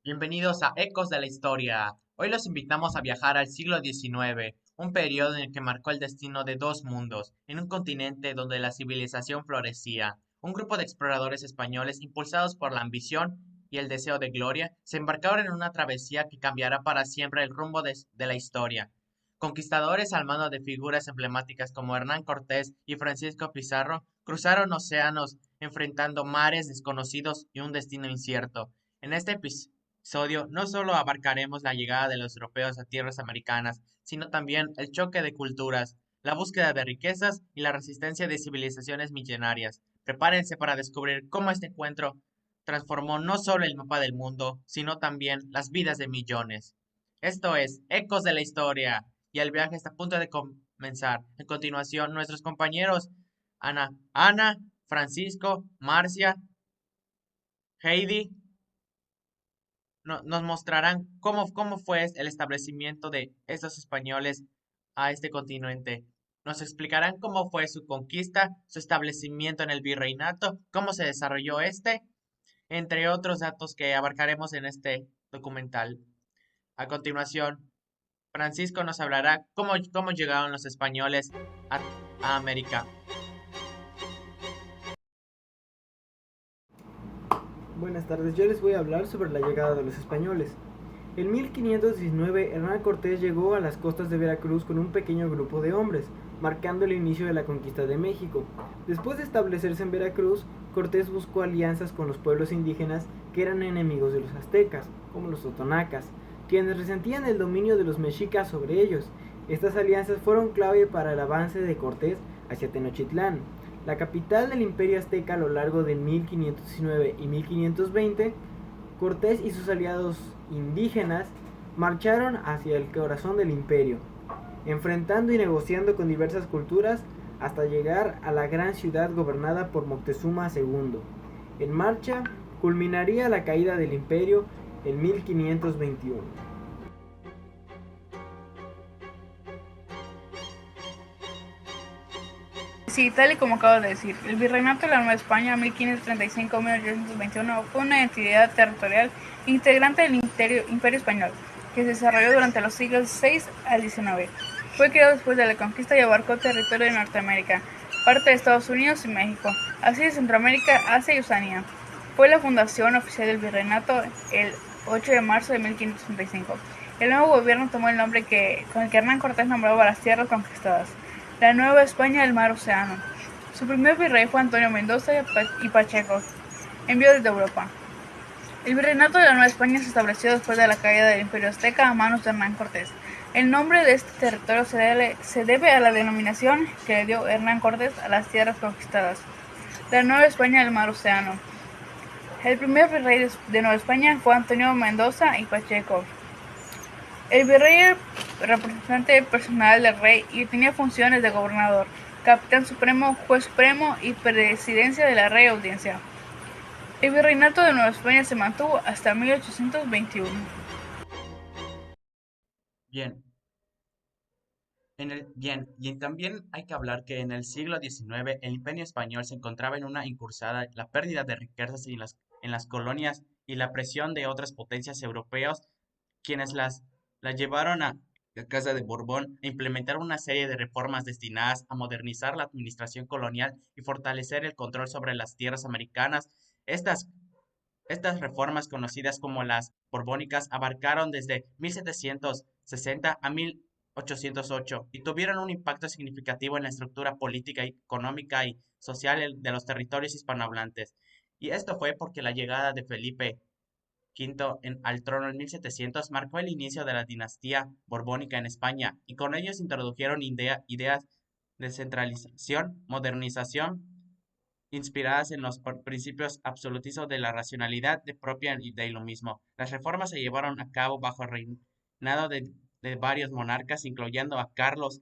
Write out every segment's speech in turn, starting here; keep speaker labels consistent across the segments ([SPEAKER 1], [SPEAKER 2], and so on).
[SPEAKER 1] Bienvenidos a Ecos de la Historia. Hoy los invitamos a viajar al siglo XIX, un periodo en el que marcó el destino de dos mundos, en un continente donde la civilización florecía. Un grupo de exploradores españoles, impulsados por la ambición y el deseo de gloria, se embarcaron en una travesía que cambiará para siempre el rumbo de la historia. Conquistadores al mando de figuras emblemáticas como Hernán Cortés y Francisco Pizarro cruzaron océanos enfrentando mares desconocidos y un destino incierto. En este episodio no solo abarcaremos la llegada de los europeos a tierras americanas, sino también el choque de culturas, la búsqueda de riquezas y la resistencia de civilizaciones millenarias. Prepárense para descubrir cómo este encuentro transformó no solo el mapa del mundo, sino también las vidas de millones. Esto es Ecos de la Historia y el viaje está a punto de comenzar. En continuación, nuestros compañeros Ana, Francisco, Marcia, Heidi nos mostrarán cómo fue el establecimiento de estos españoles a este continente. Nos explicarán cómo fue su conquista, su establecimiento en el virreinato, cómo se desarrolló este, entre otros datos que abarcaremos en este documental. A continuación, Francisco nos hablará cómo llegaron los españoles a, a América.
[SPEAKER 2] Buenas tardes, yo les voy a hablar sobre la llegada de los españoles. En 1519, Hernán Cortés llegó a las costas de Veracruz con un pequeño grupo de hombres, marcando el inicio de la conquista de México. Después de establecerse en Veracruz, Cortés buscó alianzas con los pueblos indígenas que eran enemigos de los aztecas, como los totonacas, quienes resentían el dominio de los mexicas sobre ellos. Estas alianzas fueron clave para el avance de Cortés hacia Tenochtitlán, la capital del imperio azteca a lo largo de 1519 y 1520. Cortés y sus aliados indígenas marcharon hacia el corazón del imperio, enfrentando y negociando con diversas culturas hasta llegar a la gran ciudad gobernada por Moctezuma II. En marcha, culminaría la caída del imperio en 1521.
[SPEAKER 3] Sí, tal y como acabo de decir, el Virreinato de la Nueva España 1535-1821 fue una entidad territorial integrante del Imperio Español, que se desarrolló durante los siglos VI al XIX. Fue creado después de la conquista y abarcó territorio de Norteamérica, parte de Estados Unidos y México, así de Centroamérica, Asia y Oceanía. Fue la fundación oficial del Virreinato el 8 de marzo de 1535. El nuevo gobierno tomó el nombre con el que Hernán Cortés nombraba las tierras conquistadas: la Nueva España del Mar Océano. Su primer virrey fue Antonio Mendoza y Pacheco, envió desde Europa. El virreinato de la Nueva España se estableció después de la caída del Imperio Azteca a manos de Hernán Cortés. El nombre de este territorio se debe a la denominación que le dio Hernán Cortés a las tierras conquistadas: la Nueva España del Mar Océano. El primer virrey de Nueva España fue Antonio Mendoza y Pacheco. El virrey era representante personal del rey y tenía funciones de gobernador, capitán supremo, juez supremo y presidencia de la Real Audiencia. El virreinato de Nueva España se mantuvo hasta 1821.
[SPEAKER 1] Bien, y también hay que hablar que en el siglo XIX el imperio español se encontraba en una incursada, la pérdida de riquezas en las colonias y la presión de otras potencias europeas, quienes las llevaron a la Casa de Borbón a implementar una serie de reformas destinadas a modernizar la administración colonial y fortalecer el control sobre las tierras americanas. Estas Estas reformas, conocidas como las borbónicas, abarcaron desde 1760 a 1808 y tuvieron un impacto significativo en la estructura política, económica y social de los territorios hispanohablantes. Y esto fue porque la llegada de Felipe V al trono en 1700 marcó el inicio de la dinastía borbónica en España, y con ellos introdujeron ideas de centralización, modernización, inspiradas en los principios absolutistas de la racionalidad de propia y de lo mismo. Las reformas se llevaron a cabo bajo el reinado de varios monarcas, incluyendo a Carlos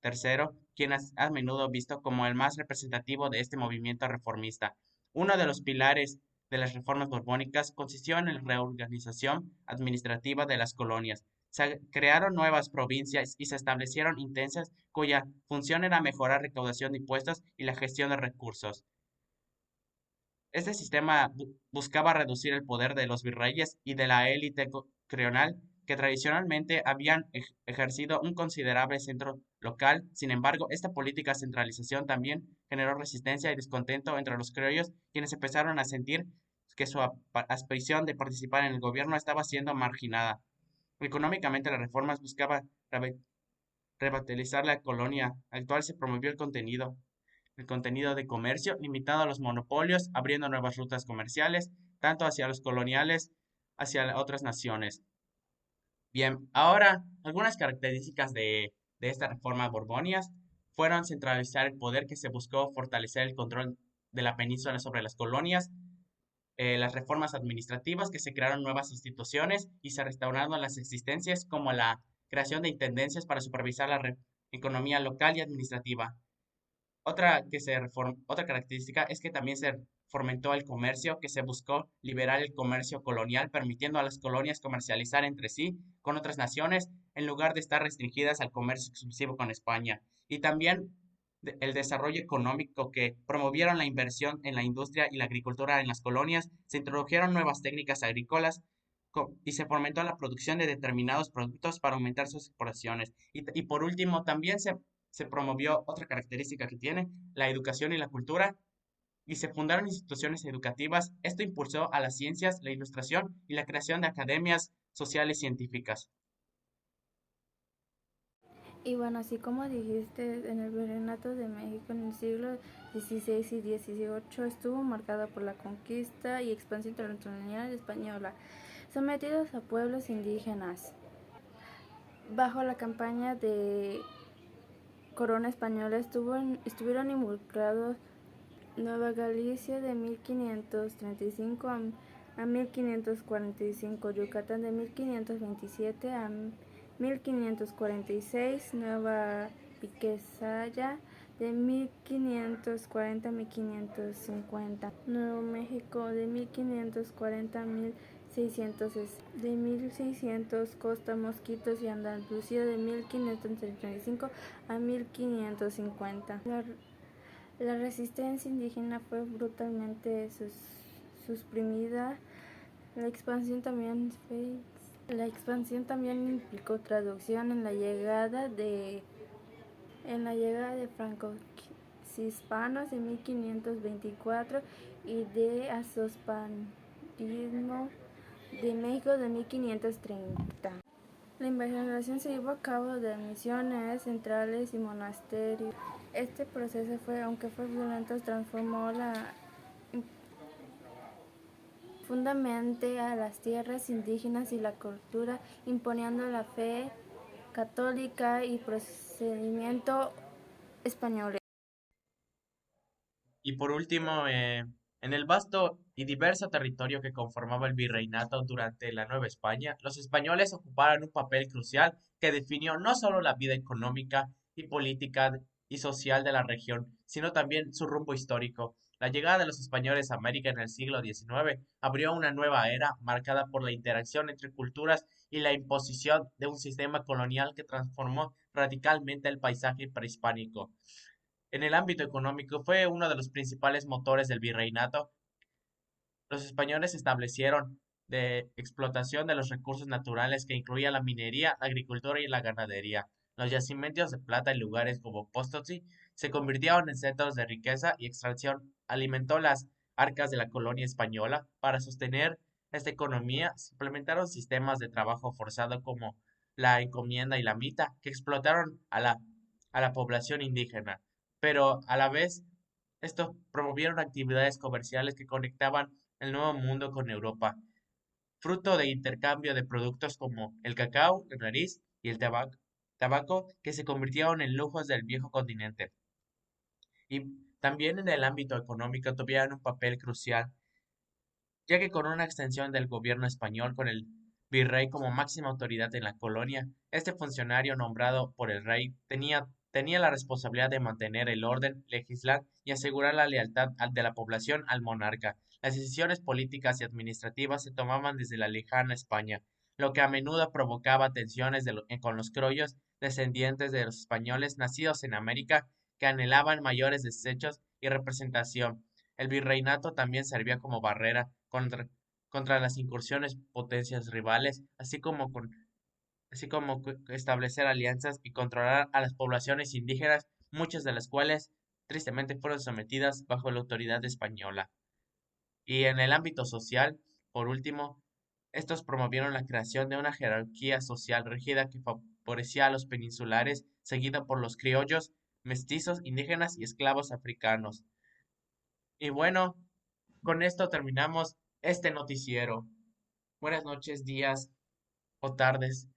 [SPEAKER 1] III, quien es a menudo visto como el más representativo de este movimiento reformista. Uno de los pilares de las reformas borbónicas consistió en la reorganización administrativa de las colonias. Se crearon nuevas provincias y se establecieron intendencias cuya función era mejorar recaudación de impuestos y la gestión de recursos. Este sistema buscaba reducir el poder de los virreyes y de la élite creonal que tradicionalmente habían ejercido un considerable centro local. Sin embargo, esta política de centralización también generó resistencia y descontento entre los criollos, quienes empezaron a sentir que su aspiración de participar en el gobierno estaba siendo marginada. Económicamente, las reformas buscaban revitalizar la colonia actual. Se promovió el contenido de comercio, limitando los monopolios, abriendo nuevas rutas comerciales, tanto hacia los coloniales, hacia otras naciones. Bien, ahora algunas características de esta reforma borbónicas fueron centralizar el poder, que se buscó fortalecer el control de la península sobre las colonias, las reformas administrativas, que se crearon nuevas instituciones y se restauraron las existencias, como la creación de intendencias para supervisar la economía local y administrativa. Otra característica es que también se fomentó el comercio, que se buscó liberar el comercio colonial, permitiendo a las colonias comercializar entre sí con otras naciones en lugar de estar restringidas al comercio exclusivo con España. Y también el desarrollo económico, que promovieron la inversión en la industria y la agricultura en las colonias. Se introdujeron nuevas técnicas agrícolas y se fomentó la producción de determinados productos para aumentar sus exportaciones. Y por último, también se promovió otra característica que tiene, la educación y la cultura, y se fundaron instituciones educativas. Esto impulsó a las ciencias, la ilustración y la creación de academias sociales científicas.
[SPEAKER 4] Y bueno, así como dijiste, en el Virreinato de México en el siglo XVI y XVIII estuvo marcada por la conquista y expansión territorial española, sometidos a pueblos indígenas. Bajo la campaña de corona española estuvieron involucrados Nueva Galicia de 1535 a 1545, Yucatán de 1527 a 1546, Nueva Piquesaya de 1540 a 1550, Nuevo México de 1540 a 1600, de 1600, Costa Mosquitos y Andalucía de 1535 a 1550. La resistencia indígena fue brutalmente suprimida. La expansión también implicó traducción en la llegada de franco-hispanos de 1524 y de azospanismo de México de 1530. La invasión se llevó a cabo de misiones centrales y monasterios. Este proceso, aunque fue violento, transformó profundamente a las tierras indígenas y la cultura, imponiendo la fe católica y procedimiento españoles.
[SPEAKER 1] Y por último, en el vasto y diverso territorio que conformaba el virreinato durante la Nueva España, los españoles ocuparon un papel crucial que definió no solo la vida económica y política y social de la región, sino también su rumbo histórico. La llegada de los españoles a América en el siglo XIX abrió una nueva era marcada por la interacción entre culturas y la imposición de un sistema colonial que transformó radicalmente el paisaje prehispánico. En el ámbito económico, fue uno de los principales motores del virreinato. Los españoles establecieron de explotación de los recursos naturales, que incluía la minería, la agricultura y la ganadería. Los yacimientos de plata en lugares como Potosí se convirtieron en centros de riqueza y extracción. Alimentó las arcas de la colonia española. Para sostener esta economía, se implementaron sistemas de trabajo forzado como la encomienda y la mita, que explotaron a la población indígena, pero a la vez estos promovieron actividades comerciales que conectaban el Nuevo Mundo con Europa, fruto de intercambio de productos como el cacao, el nariz y el tabaco, que se convirtieron en lujos del viejo continente. Y también en el ámbito económico tuvieron un papel crucial, ya que con una extensión del gobierno español, con el virrey como máxima autoridad en la colonia, este funcionario nombrado por el rey tenía la responsabilidad de mantener el orden, legislar y asegurar la lealtad de la población al monarca. Las decisiones políticas y administrativas se tomaban desde la lejana España, lo que a menudo provocaba tensiones con los criollos descendientes de los españoles nacidos en América, que anhelaban mayores derechos y representación. El virreinato también servía como barrera contra las incursiones potencias rivales, así como establecer alianzas y controlar a las poblaciones indígenas, muchas de las cuales tristemente fueron sometidas bajo la autoridad española. Y en el ámbito social, por último, estos promovieron la creación de una jerarquía social rígida que favorecía a los peninsulares, seguida por los criollos, mestizos, indígenas y esclavos africanos. Y bueno, con esto terminamos este noticiero. Buenas noches, días o tardes.